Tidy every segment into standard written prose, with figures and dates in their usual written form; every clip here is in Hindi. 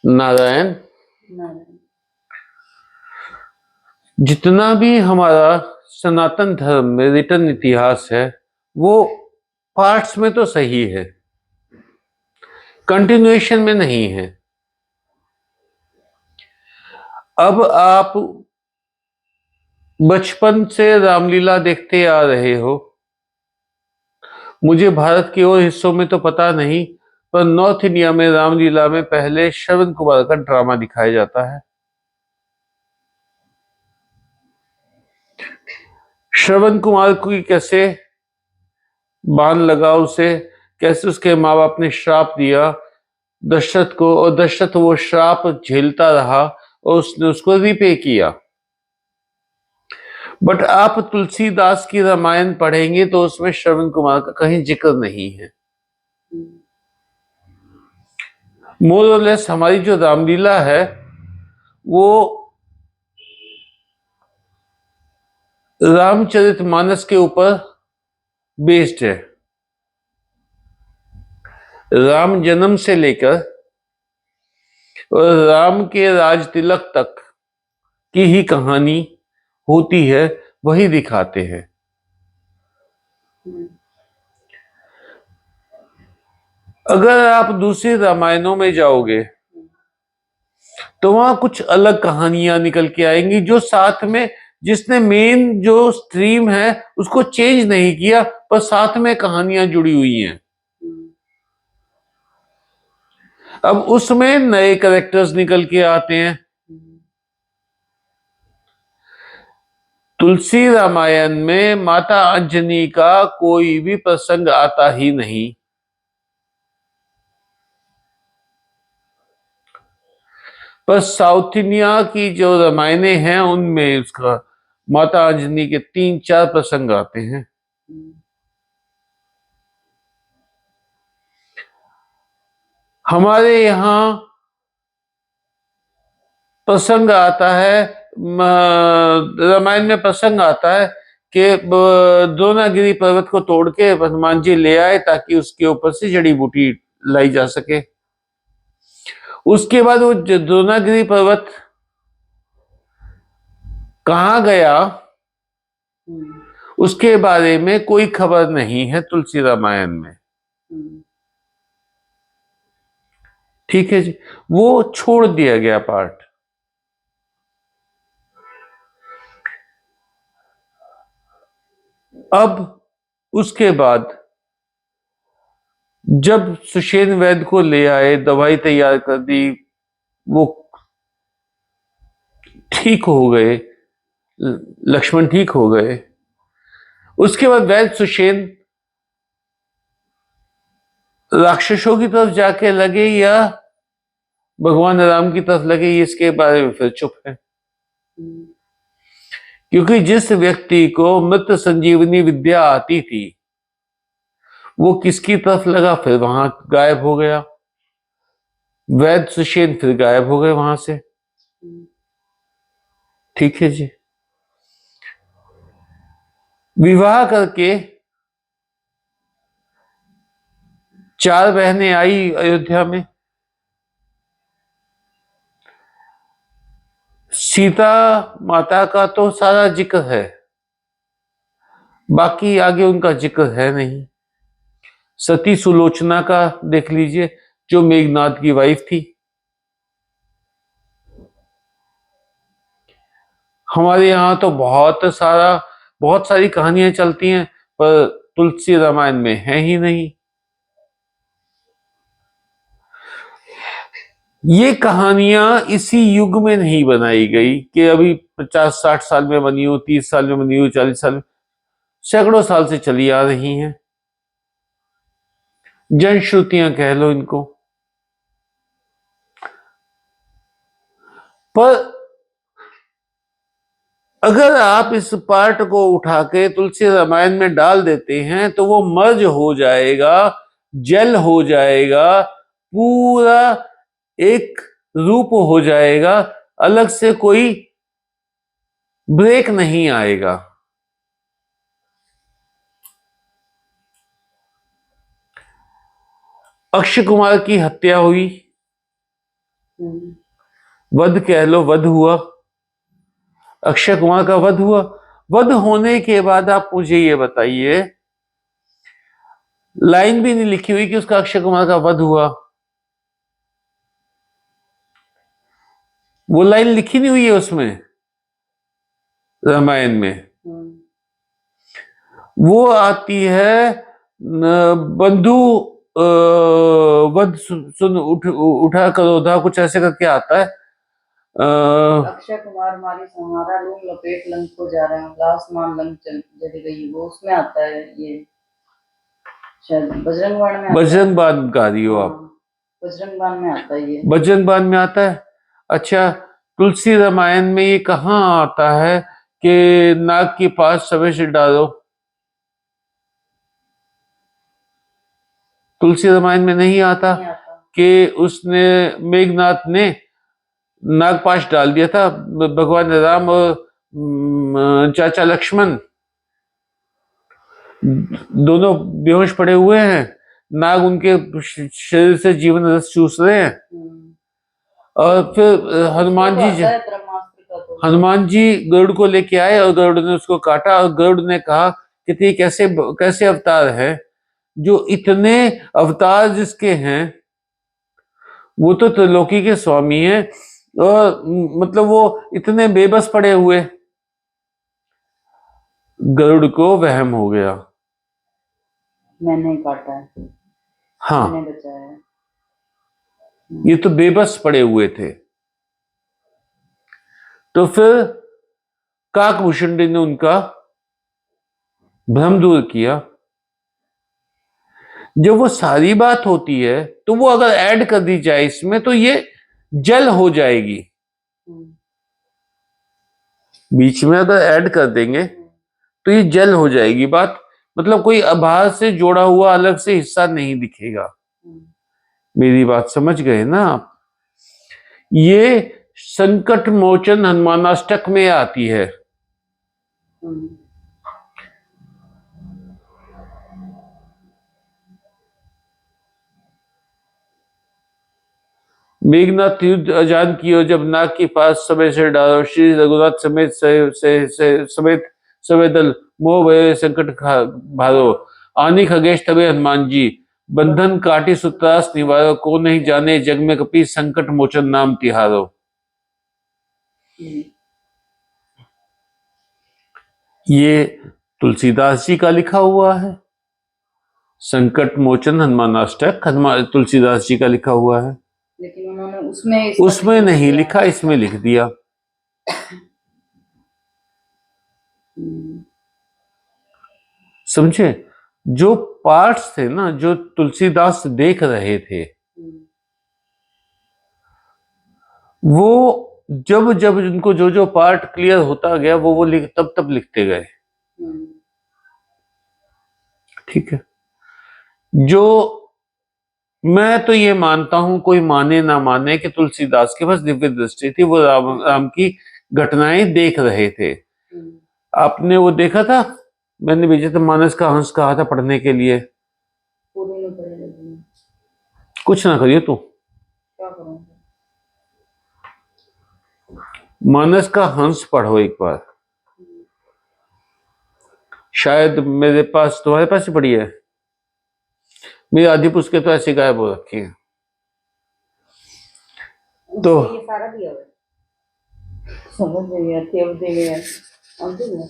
नारायण। नारायण। जितना भी हमारा सनातन धर्म में रिटर्न इतिहास है वो पार्ट्स में तो सही है, कंटिन्यूएशन में नहीं है। अब आप बचपन से रामलीला देखते आ रहे हो। मुझे भारत के और हिस्सों में तो पता नहीं, पर नॉर्थ इंडिया में रामलीला में पहले श्रवण कुमार का ड्रामा दिखाया जाता है। श्रवण कुमार को कैसे बाण लगा, उसे कैसे उसके माँ बाप ने श्राप दिया दशरथ को, और दशरथ वो श्राप झेलता रहा और उसने उसको रिपे किया। बट आप तुलसीदास की रामायण पढ़ेंगे तो उसमें श्रवण कुमार का कहीं जिक्र नहीं है। मोर और लेस हमारी जो रामलीला है वो रामचरितमानस के ऊपर बेस्ड है। राम जन्म से लेकर और राम के राज तिलक तक की ही कहानी होती है, वही दिखाते हैं। अगर आप दूसरे रामायणों में जाओगे तो वहां कुछ अलग कहानियां निकल के आएंगी, जो साथ में जिसने मेन जो स्ट्रीम है उसको चेंज नहीं किया, पर साथ में कहानियां जुड़ी हुई हैं। अब उसमें नए कैरेक्टर्स निकल के आते हैं। तुलसी रामायण में माता अंजनी का कोई भी प्रसंग आता ही नहीं। पर साउथ इंडिया की जो रामायणें हैं उनमें उसका माता अंजनी के 3-4 प्रसंग आते हैं। हमारे यहाँ प्रसंग आता है, रामायण में प्रसंग आता है कि द्रोणागिरी पर्वत को तोड़ के हनुमान जी ले आए ताकि उसके ऊपर से जड़ी बूटी लाई जा सके। उसके बाद वो द्रोणागिरी पर्वत कहाँ गया उसके बारे में कोई खबर नहीं है तुलसी रामायण में। ठीक है जी, वो छोड़ दिया गया पार्ट। अब उसके बाद जब सुषेण वैद्य को ले आए, दवाई तैयार कर दी, वो ठीक हो गए, लक्ष्मण ठीक हो गए। उसके बाद वैद्य सुषेण राक्षसों की तरफ जाके लगे या भगवान राम की तरफ लगे, इसके बारे में फिर चुप है। क्योंकि जिस व्यक्ति को मृत संजीवनी विद्या आती थी वो किसकी तरफ लगा, फिर वहां गायब हो गया। वैद्य सुषेण फिर गायब हो गए वहां से। ठीक है जी। विवाह करके 4 बहनें आई अयोध्या में। सीता माता का तो सारा जिक्र है, बाकी आगे उनका जिक्र है नहीं। सती सुलोचना का देख लीजिए, जो मेघनाथ की वाइफ थी। हमारे यहाँ तो बहुत सारी कहानियां चलती हैं, पर तुलसी रामायण में है ही नहीं। ये कहानियां इसी युग में नहीं बनाई गई कि अभी 50-60 साल में बनी हो, 30 साल में बनी हो, 40 साल में, सैकड़ों साल से चली आ रही हैं। जनश्रुतियां कह लो इनको। पर अगर आप इस पार्ट को उठा के तुलसी रामायण में डाल देते हैं तो वो मर्ज हो जाएगा, जेल हो जाएगा, पूरा एक रूप हो जाएगा, अलग से कोई ब्रेक नहीं आएगा। अक्षय कुमार की हत्या हुई, वध कह लो, वध हुआ, अक्षय कुमार का वध हुआ। वध होने के बाद आप मुझे ये बताइए, लाइन भी नहीं लिखी हुई कि उसका अक्षय कुमार का वध हुआ, वो लाइन लिखी नहीं हुई है उसमें रामायण में। वो आती है बंधु वध सुन उठा करोधा, कुछ ऐसे करके आता है। अक्षय कुमार मारी संहारा लूम लपेट लंक को जा रहे हैं, लास्ट मान लंक चली गई, वो उसमें आता है। ये शायद बजरंग बाण में, बजरंग बाण गा रही हो आप? बजरंग बाण में आता है ये, बजरंग बाण में आता है। अच्छा, तुलसी रामायण में ये कहाँ आता है कि नाग के पास सवे से डालो? तुलसी रामायण में नहीं आता कि उसने मेघनाथ ने नागपाश डाल दिया था, भगवान राम और चाचा लक्ष्मण दोनों बेहोश पड़े हुए हैं, नाग उनके शरीर से जीवन रस चूस रहे हैं। और फिर हनुमान जी गरुड़ को लेके आए और गरुड़ ने उसको काटा, और गरुड़ ने कहा कि ये कैसे कैसे अवतार है, जो इतने अवतार जिसके हैं वो तो त्रिलोकी के स्वामी हैं, और मतलब वो इतने बेबस पड़े हुए। गरुड़ को वहम हो गया, मैंने काटा है, हाँ मैंने बचाया है। ये तो बेबस पड़े हुए थे। तो फिर काकभूषुंडी ने उनका भ्रम दूर किया। जब वो सारी बात होती है तो वो अगर ऐड कर दी जाए इसमें तो ये जल हो जाएगी। बीच में अगर ऐड कर देंगे तो ये जल हो जाएगी बात, मतलब कोई बाहर से जोड़ा हुआ अलग से हिस्सा नहीं दिखेगा। मेरी बात समझ गए ना आप? ये संकट मोचन हनुमानाष्टक में आती है। मेघनाथ युद्ध अजान कियो, जब नाग के पास समय से डालो, श्री रघुनाथ समेत समेत सवे दल, मोह भय संकट भारो, आनी खगेश तबे हनुमान जी, बंधन काटी सुत्रास निवारो, को नहीं जाने जग में कपि, संकट मोचन नाम तिहारो। ये तुलसीदास जी का लिखा हुआ है, संकट मोचन हनुमानाष्टक तुलसीदास जी का लिखा हुआ है, लेकिन उन्होंने उसमें नहीं लिखा, इसमें लिख दिया। समझे? जो पार्ट्स थे ना, जो तुलसीदास देख रहे थे, वो जब जब उनको जो जो पार्ट क्लियर होता गया वो तब लिखते गए। ठीक है। जो मैं तो ये मानता हूं, कोई माने ना माने, कि तुलसीदास के पास दिव्य दृष्टि थी, वो राम की घटनाएं देख रहे थे। आपने वो देखा था, मैंने विजयमानस का हंस कहा था पढ़ने के लिए। कुछ ना करिए तू, मानस का हंस पढ़ो एक बार। शायद मेरे पास, तुम्हारे पास ही पड़ी है, मेरी आधी पुस्तकें तो ऐसी गायब हो रखी है। तो ये सारा दिया हुआ समझ नहीं आती अवधि में,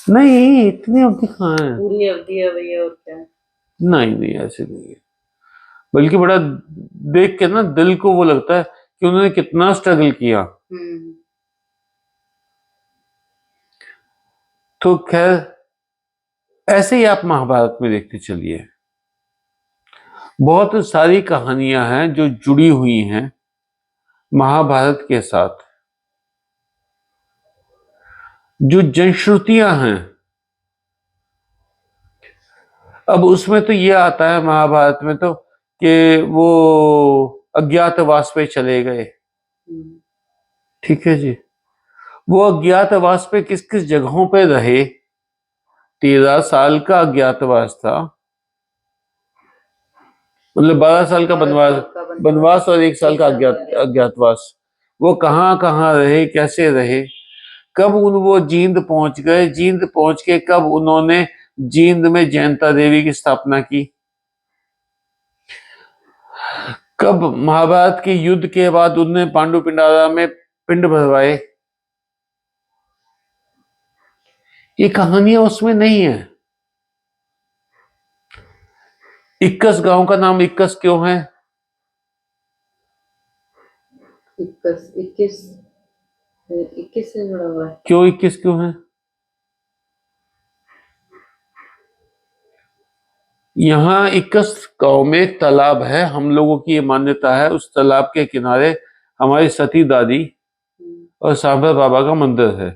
नहीं इतनी अवधि कहाँ है, पूरी अवधि है भैया, और क्या? नहीं ऐसे नहीं है, बल्कि बड़ा देख के ना दिल को वो लगता है कि उन्होंने कितना स्ट्रगल किया। तो खैर, ऐसे ही आप महाभारत में देखते चलिए, बहुत सारी कहानियां हैं जो जुड़ी हुई हैं महाभारत के साथ, जो जनश्रुतियां हैं। अब उसमें तो ये आता है महाभारत में तो कि वो अज्ञातवास पे चले गए। ठीक है जी, वो अज्ञातवास पे किस किस जगहों पे रहे? 13 साल का अज्ञातवास था, मतलब 12 साल का वनवास और 1 साल का एक साल का अज्ञातवास। वो कहाँ कहाँ रहे, कैसे रहे, कब वो जींद पहुंच गए, जींद पहुंच के कब उन्होंने जींद में जयंता देवी की स्थापना की, कब महाभारत के युद्ध के बाद उन्होंने पांडु पिंडारा में पिंड भरवाए, ये कहानियां उसमें नहीं है। 21 गांव का नाम 21 क्यों है? 21 से जुड़ा हुआ है। क्यों 21 क्यों है? यहाँ 21 गांव में एक तालाब है, हम लोगों की ये मान्यता है, उस तालाब के किनारे हमारी सती दादी और सांभर बाबा का मंदिर है।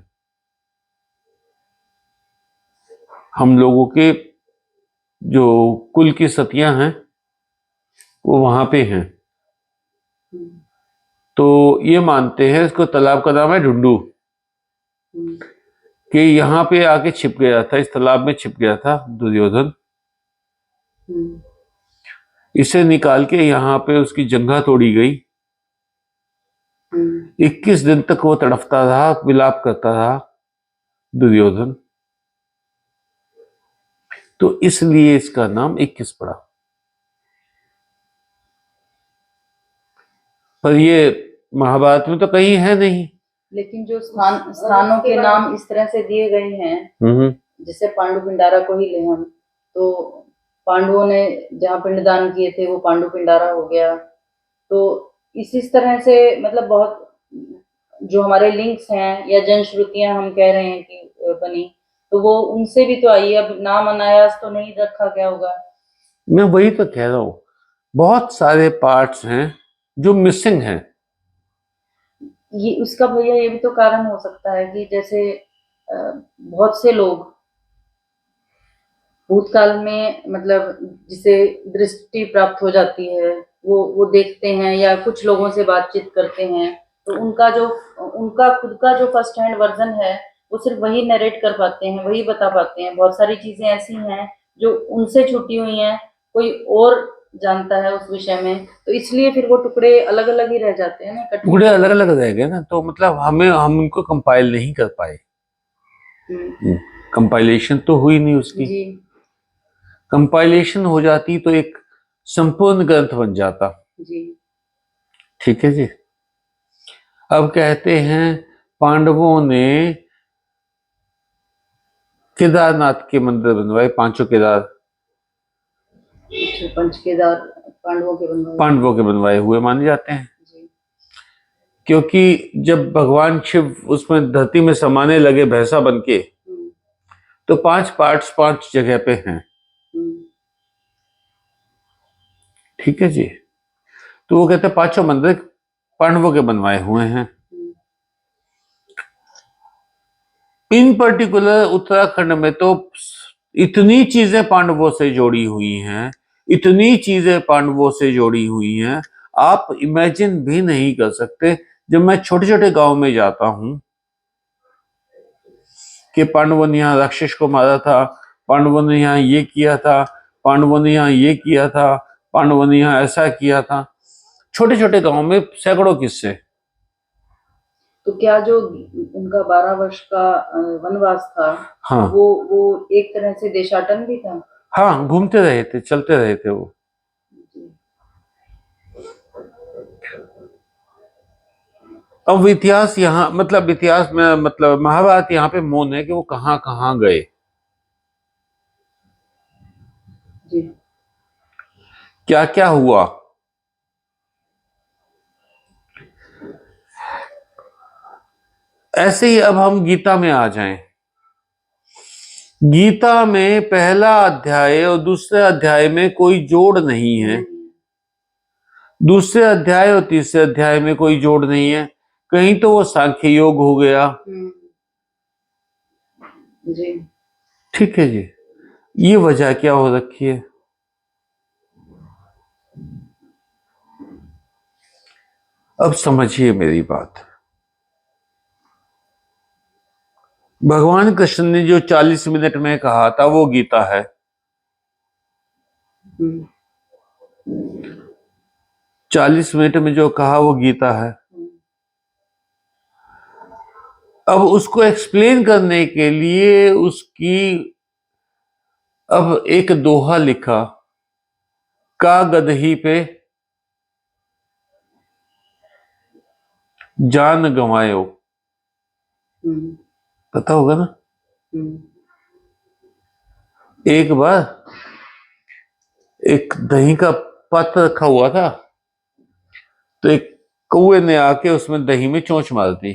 हम लोगों के जो कुल की सतियां हैं वो वहां पे हैं, तो ये मानते हैं, इसको तालाब का नाम है ढूंढू, कि यहाँ पे आके छिप गया था, इस तालाब में छिप गया था दुर्योधन। इसे निकाल के यहाँ पे उसकी जंघा तोड़ी गई। 21 दिन तक वो तड़फता रहा, विलाप करता रहा दुर्योधन, तो इसलिए इसका नाम 21 पड़ा। पर ये महाभारत में तो कहीं है नहीं। लेकिन जो स्थानों के नाम इस तरह से दिए गए हैं, जैसे पांडु पिंडारा को ही ले हम, तो पांडवों ने जहाँ पिंडदान किए थे वो पांडु पिंडारा हो गया। तो इस तरह से मतलब बहुत जो हमारे लिंक्स हैं या जनश्रुतियां हम कह रहे हैं कि बनी, तो वो उनसे भी तो आई है। अब नाम अनायास तो नहीं रखा गया होगा। मैं वही तो कह रहा हूँ, बहुत सारे पार्ट्स हैं जो मिसिंग हैं। ये उसका भैया ये भी तो कारण हो सकता है कि जैसे बहुत से लोग भूतकाल में मतलब जिसे दृष्टि प्राप्त हो जाती है, वो देखते हैं या कुछ लोगों से बातचीत करते हैं, तो उनका खुद का जो फर्स्ट हैंड वर्जन है वो सिर्फ वही नरेट कर पाते हैं, वही बता पाते हैं। बहुत सारी चीजें ऐसी हैं जो उनसे छुटी हुई हैं, कोई और जानता है उस विषय में, तो इसलिए फिर वो टुकड़े अलग अलग ही रह जाते हैं ना, टुकड़े अलग अलग रह गए ना, तो मतलब हम उनको कंपाइल नहीं कर पाए। कंपाइलेशन तो हुई नहीं उसकी। जी। कंपाइलेशन हो जाती तो एक संपूर्ण ग्रंथ बन जाता। जी। ठीक है जी। अब कहते हैं पांडवों ने केदारनाथ के मंदिर बनवाए, 5 केदार। पंच केदार पांडवों के बनवाए हुए माने जाते हैं, क्योंकि जब भगवान शिव उसमें धरती में समाने लगे भैंसा बनके, तो 5 पार्ट्स 5 जगह पे हैं। ठीक है जी। तो वो कहते हैं 5 मंदिर पांडवों के बनवाए हुए हैं। इन पर्टिकुलर उत्तराखंड में तो इतनी चीजें पांडवों से जोड़ी हुई हैं, इतनी चीजें पांडवों से जोड़ी हुई हैं, आप इमेजिन भी नहीं कर सकते। जब मैं छोटे छोटे गांव में जाता हूं कि पांडवों ने यहाँ राक्षस को मारा था, पांडवों ने यहाँ ये किया था, पांडवों ने यहाँ ये किया था, पांडवों ने यहाँ ऐसा किया था, छोटे छोटे गांव में सैकड़ों किस्से। तो क्या जो उनका 12 वर्ष का वनवास था, हाँ, वो एक तरह से देशाटन भी था। हाँ, घूमते रहे थे, चलते रहे थे वो। अब इतिहास यहाँ मतलब इतिहास में मतलब महाभारत यहाँ पे मौन है कि वो कहाँ कहाँ गए, क्या क्या हुआ। ऐसे ही अब हम गीता में आ जाएं। गीता में पहला अध्याय और दूसरे अध्याय में कोई जोड़ नहीं है, दूसरे अध्याय और तीसरे अध्याय में कोई जोड़ नहीं है, कहीं तो वो सांख्य योग हो गया। जी। ठीक है जी। ये वजह क्या हो रखी है? अब समझिए मेरी बात। भगवान कृष्ण ने जो 40 मिनट में कहा था वो गीता है। 40 मिनट में जो कहा वो गीता है। अब उसको एक्सप्लेन करने के लिए उसकी अब एक दोहा लिखा, का गदही पे जान गंवायो। पता होगा ना। एक बार एक दही का पात्र रखा हुआ था, तो एक कौवे ने आके उसमें दही में चोंच मार दी।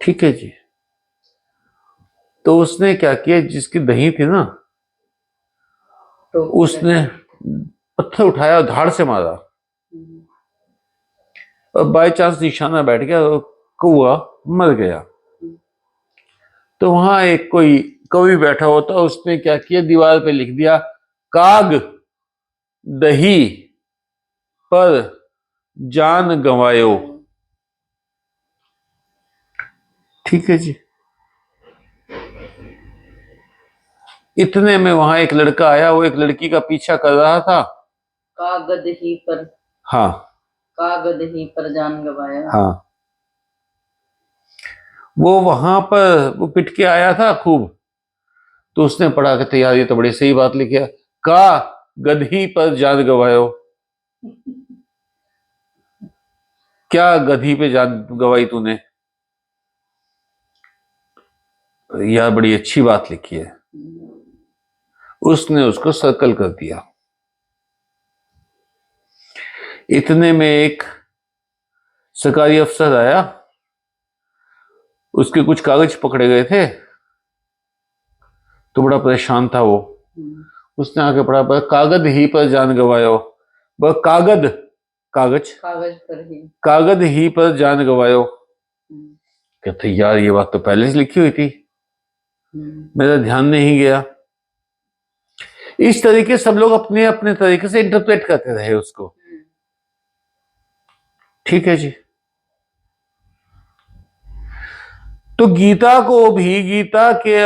ठीक है जी। तो उसने क्या किया, जिसकी दही थी ना, तो उसने पत्थर उठाया और धाड़ से मारा, और बाय चांस निशाना बैठ गया और कौवा मर गया। तो वहां एक कोई कवि बैठा होता, उसने क्या किया, दीवार पे लिख दिया, काग दही पर जान गंवायो। ठीक है जी। इतने में वहां एक लड़का आया, वो एक लड़की का पीछा कर रहा था। कागद ही पर, हाँ कागद ही पर जान गवाया। हाँ, वो वहां पर वो पिट के आया था खूब। तो उसने पढ़ा के तैयार, ये तो बड़ी सही बात लिखी है, का गधी पर जान गवायो। क्या गधी पे जान गवाई तूने? यार बड़ी अच्छी बात लिखी है। उसने उसको सर्कल कर दिया। इतने में एक सरकारी अफसर आया, उसके कुछ कागज पकड़े गए थे, तो बड़ा परेशान था वो। उसने आके पढ़ा, पर कागज ही पर जान गवायो। वह कागज, कागज कागज पर ही, कागज ही पर जान गवायो। कहते यार ये बात तो पहले से लिखी हुई थी, मेरा ध्यान नहीं गया। इस तरीके सब लोग अपने अपने तरीके से इंटरप्रेट करते रहे उसको। ठीक है जी। तो गीता को भी, गीता के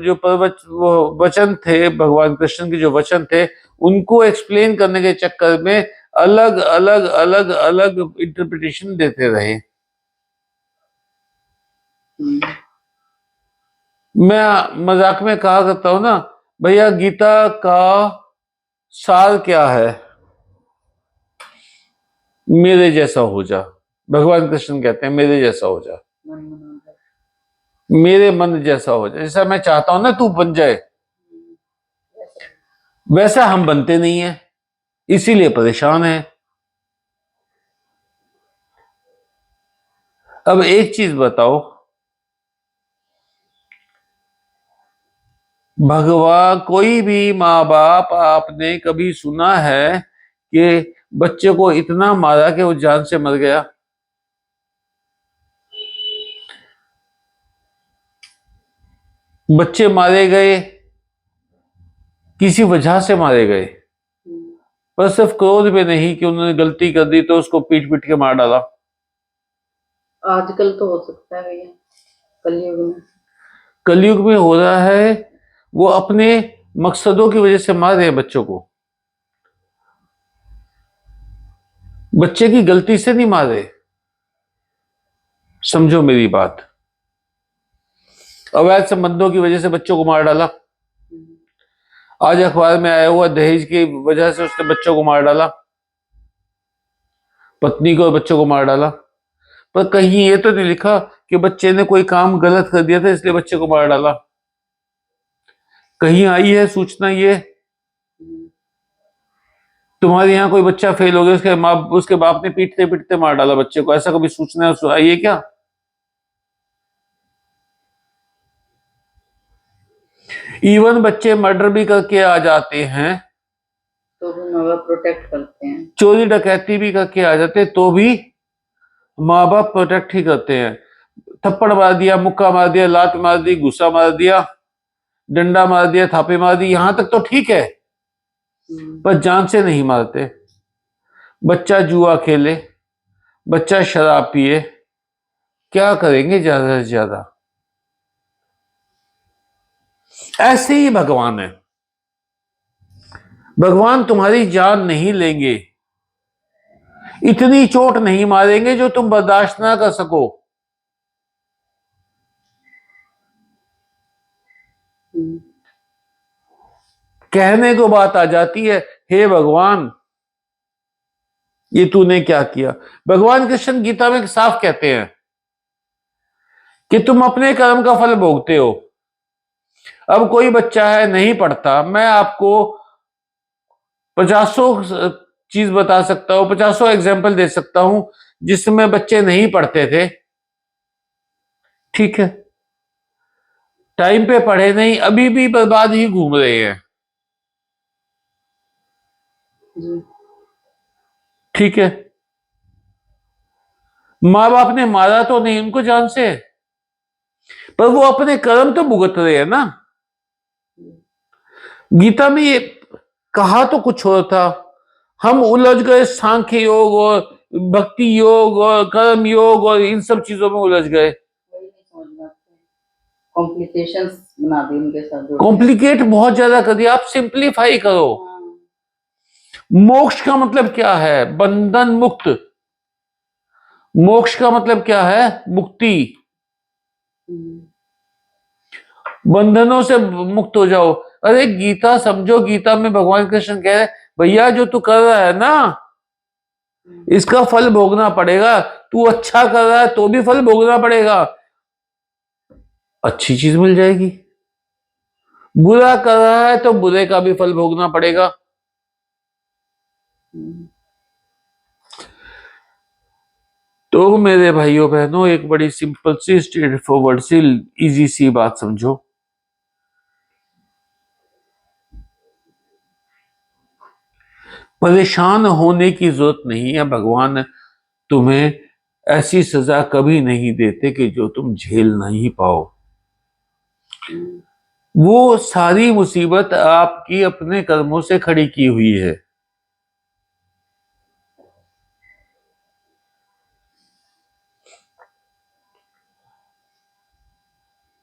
जो वो वचन थे, भगवान कृष्ण के जो वचन थे, उनको एक्सप्लेन करने के चक्कर में अलग अलग अलग अलग इंटरप्रिटेशन देते रहे। मैं मजाक में कहा करता हूं ना, भैया गीता का सार क्या है? मेरे जैसा हो जा। भगवान कृष्ण कहते हैं मेरे जैसा हो जा, मेरे मन जैसा हो जाए। जैसा मैं चाहता हूं ना तू बन जाए, वैसा हम बनते नहीं है, इसीलिए परेशान है। अब एक चीज बताओ, भगवान, कोई भी माँ बाप आपने कभी सुना है कि बच्चे को इतना मारा कि वो जान से मर गया? बच्चे मारे गए किसी वजह से मारे गए, पर सिर्फ क्रोध में नहीं कि उन्होंने गलती कर दी तो उसको पीट पीट के मार डाला। आजकल तो हो सकता है भैया, कलयुग में। कलयुग में हो रहा है, वो अपने मकसदों की वजह से मार रहे हैं बच्चों को, बच्चे की गलती से नहीं मार रहे। समझो मेरी बात। अवैध संबंधों की वजह से बच्चों को मार डाला। आज अखबार में आया हुआ, दहेज की वजह से उसने बच्चों को मार डाला, पत्नी को और बच्चों को मार डाला। पर कहीं ये तो नहीं लिखा कि बच्चे ने कोई काम गलत कर दिया था इसलिए बच्चे को मार डाला। कहीं आई है सूचना ये? तुम्हारे यहाँ कोई बच्चा फेल हो गया, उसके बाप ने पीटते पीटते मार डाला बच्चे को, ऐसा कभी सूचना आई है क्या? इवन बच्चे मर्डर भी करके आ जाते हैं तो भी माँ बाप प्रोटेक्ट करते हैं। चोरी डकैती भी करके आ जाते हैं, तो भी माँ बाप प्रोटेक्ट ही करते हैं। थप्पड़ मार दिया, मुक्का मार दिया, लात मार दी, गुस्सा मार दिया, डंडा मार दिया, थापे मार दी, यहां तक तो ठीक है, पर जान से नहीं मारते। बच्चा जुआ खेले, बच्चा शराब पिए, क्या करेंगे ज्यादा से ज्यादा? ऐसे ही भगवान है। भगवान तुम्हारी जान नहीं लेंगे, इतनी चोट नहीं मारेंगे जो तुम बर्दाश्त ना कर सको। कहने को बात आ जाती है, हे भगवान ये तूने क्या किया। भगवान कृष्ण गीता में साफ कहते हैं कि तुम अपने कर्म का फल भोगते हो। अब कोई बच्चा है नहीं पढ़ता, मैं आपको पचासों चीज बता सकता हूं, पचासों एग्जाम्पल दे सकता हूं जिसमें बच्चे नहीं पढ़ते थे, ठीक है, टाइम पे पढ़े नहीं, अभी भी बर्बाद ही घूम रहे हैं, ठीक है। माँ बाप ने मारा तो नहीं उनको जान से, पर वो अपने कर्म तो भुगत रहे हैं ना। गीता में ये कहा तो कुछ और था, हम उलझ गए सांख्य योग और भक्ति योग और कर्म योग और इन सब चीजों में उलझ गए। कॉम्प्लिकेशंस बना दी उनके साथ, कॉम्प्लिकेट बहुत ज्यादा कर दिया, आप सिंप्लीफाई करो। मोक्ष का मतलब क्या है? बंधन मुक्त। मोक्ष का मतलब क्या है? मुक्ति। बंधनों से मुक्त हो जाओ। अरे गीता समझो, गीता में भगवान कृष्ण कह रहे भैया जो तू कर रहा है ना इसका फल भोगना पड़ेगा। तू अच्छा कर रहा है तो भी फल भोगना पड़ेगा, अच्छी चीज मिल जाएगी। बुरा कर रहा है तो बुरे का भी फल भोगना पड़ेगा। तो मेरे भाइयों बहनों, एक बड़ी सिंपल सी स्ट्रेट फॉरवर्ड सी इजी सी बात समझो, परेशान होने की जरूरत नहीं है। भगवान तुम्हें ऐसी सजा कभी नहीं देते कि जो तुम झेल नहीं पाओ। वो सारी मुसीबत आपकी अपने कर्मों से खड़ी की हुई है।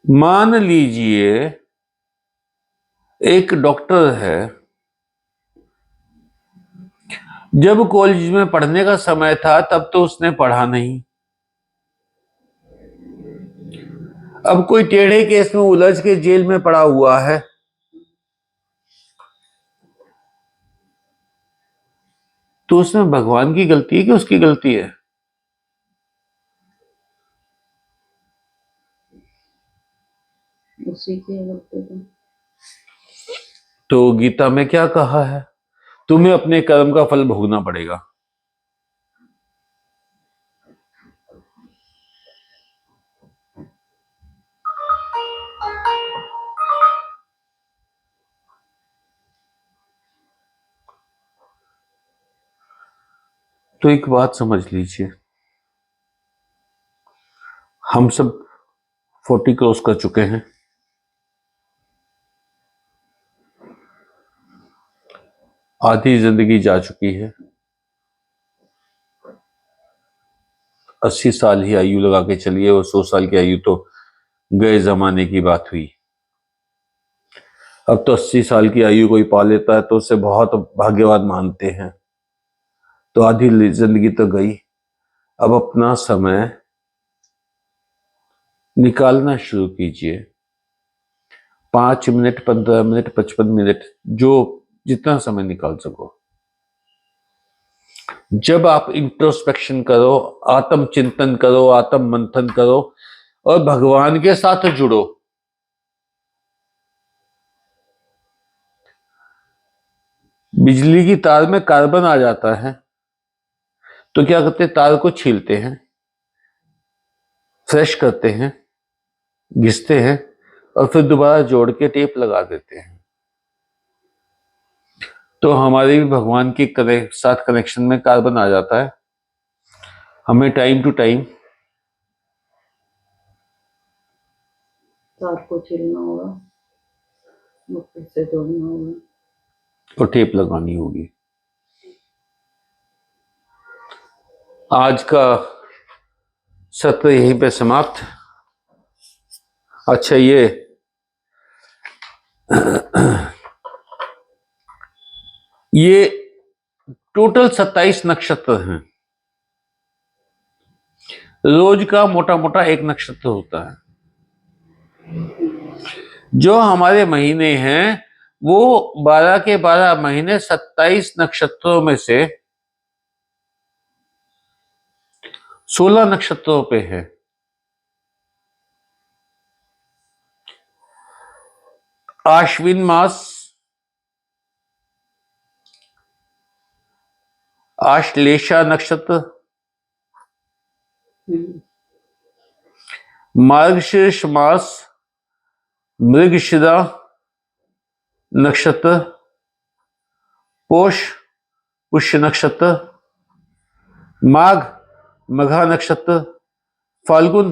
मान लीजिए एक डॉक्टर है, जब कॉलेज में पढ़ने का समय था तब तो उसने पढ़ा नहीं, अब कोई टेढ़े केस में उलझ के जेल में पड़ा हुआ है, तो उसमें भगवान की गलती है कि उसकी गलती है? उसी की गलती है। तो गीता में क्या कहा है? तुम्हें अपने कर्म का फल भोगना पड़ेगा। तो एक बात समझ लीजिए, हम सब 40 क्रॉस कर चुके हैं, आधी जिंदगी जा चुकी है, 80 साल ही आयु लगा के चलिए, और 100 साल की आयु तो गए जमाने की बात हुई। अब तो 80 साल की आयु कोई पा लेता है तो उसे बहुत भाग्यवान मानते हैं। तो आधी जिंदगी तो गई, अब अपना समय निकालना शुरू कीजिए। 5 मिनट, 15 मिनट, 55 मिनट, जो जितना समय निकाल सको। जब आप इंट्रोस्पेक्शन करो, आत्म चिंतन करो, आत्म मंथन करो और भगवान के साथ जुड़ो, बिजली की तार में कार्बन आ जाता है तो क्या करते हैं? तार को छीलते हैं, फ्रेश करते हैं, घिसते हैं और फिर दोबारा जोड़ के टेप लगा देते हैं। तो हमारे भी भगवान के साथ कनेक्शन में कार्बन आ जाता है। हमें टाइम टू टाइम तार को छीलना होगा, फिर से जोड़ना होगा और टेप लगानी होगी। आज का सत्र यहीं पे समाप्त। अच्छा, ये ये टोटल 27 नक्षत्र हैं। रोज का मोटा मोटा एक नक्षत्र होता है। जो हमारे महीने हैं वो 12 के 12 महीने 27 नक्षत्रों में से 16 नक्षत्रों पे है। आश्विन मास, आश्लेषा नक्षत्र, मार्गशीर्ष मास, मृगशिरा नक्षत्र, पोष पुष्य नक्षत्र, माघ मघा नक्षत्र, फाल्गुन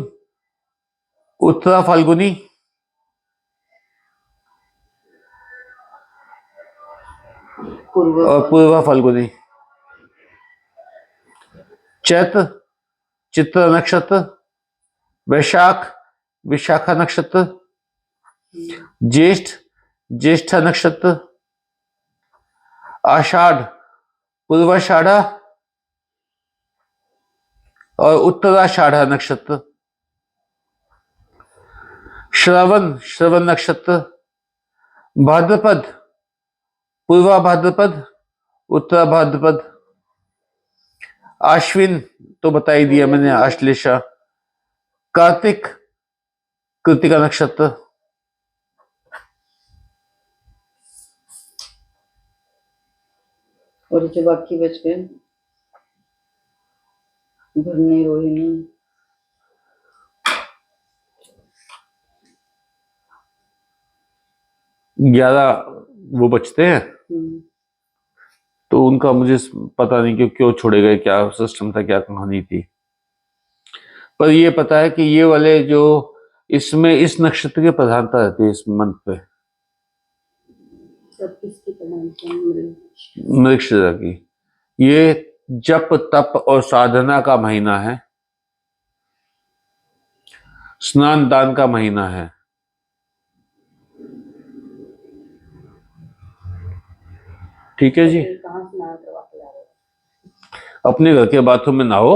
उत्तरा फाल्गुनी, और पूर्वा फाल्गुनी, चैत्र चित्रा नक्षत्र, वैशाख विशाखा नक्षत्र, ज्येष्ठ ज्येष्ठा नक्षत्र, आषाढ़ पूर्वाषाढ़ा और उत्तराषाढ़ा नक्षत्र, श्रवण श्रवण नक्षत्र, भाद्रपद पूर्वा भाद्रपद उत्तरा भाद्रपद, आश्विन तो बता ही दिया मैंने, आश्लेषा, कार्तिक कृतिका नक्षत्र, और जो बाकी बच गए भरनी रोहिणी, 11 वो बचते हैं। तो उनका मुझे पता नहीं कि क्यों छोड़े गए, क्या सिस्टम था, क्या कहानी थी। पर ये पता है कि ये वाले जो इसमें इस नक्षत्र की प्रधानता रहती है इस मंथ पे, मृगशिरा की। ये जप तप और साधना का महीना है, स्नान दान का महीना है। ठीक है जी। अपने घर के बाथरूम में नहाओ,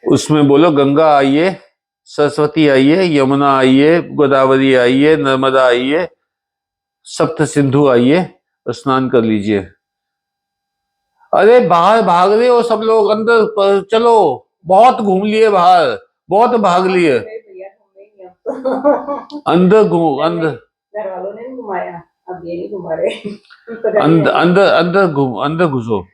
उसमें बोलो गंगा आइए, सरस्वती आइए, यमुना आइए, गोदावरी आइए, नर्मदा आइए, सप्त सिंधु आइए और स्नान कर लीजिए। अरे बाहर भाग रहे हो सब लोग, अंदर पर चलो, बहुत घूम लिए बाहर, बहुत भाग लिए, अंदर घूम, अंदर घर वालों ने घुमाया, अब ये नहीं घुमा रहे। अंदर अंदर घूम, अंदर घुसो।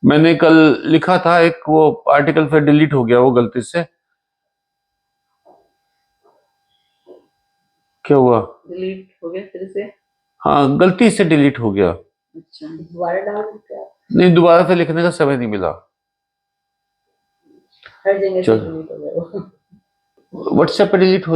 मैंने कल लिखा था एक वो आर्टिकल, फिर डिलीट हो गया वो गलती से। क्या हुआ? डिलीट हो गया फिर से? हाँ गलती से डिलीट हो गया। अच्छा, दोबारा डाल दो? नहीं, दोबारा से लिखने का समय नहीं मिला। हर जगह से डिलीट हो गया। व्हाट्सएप पे डिलीट हो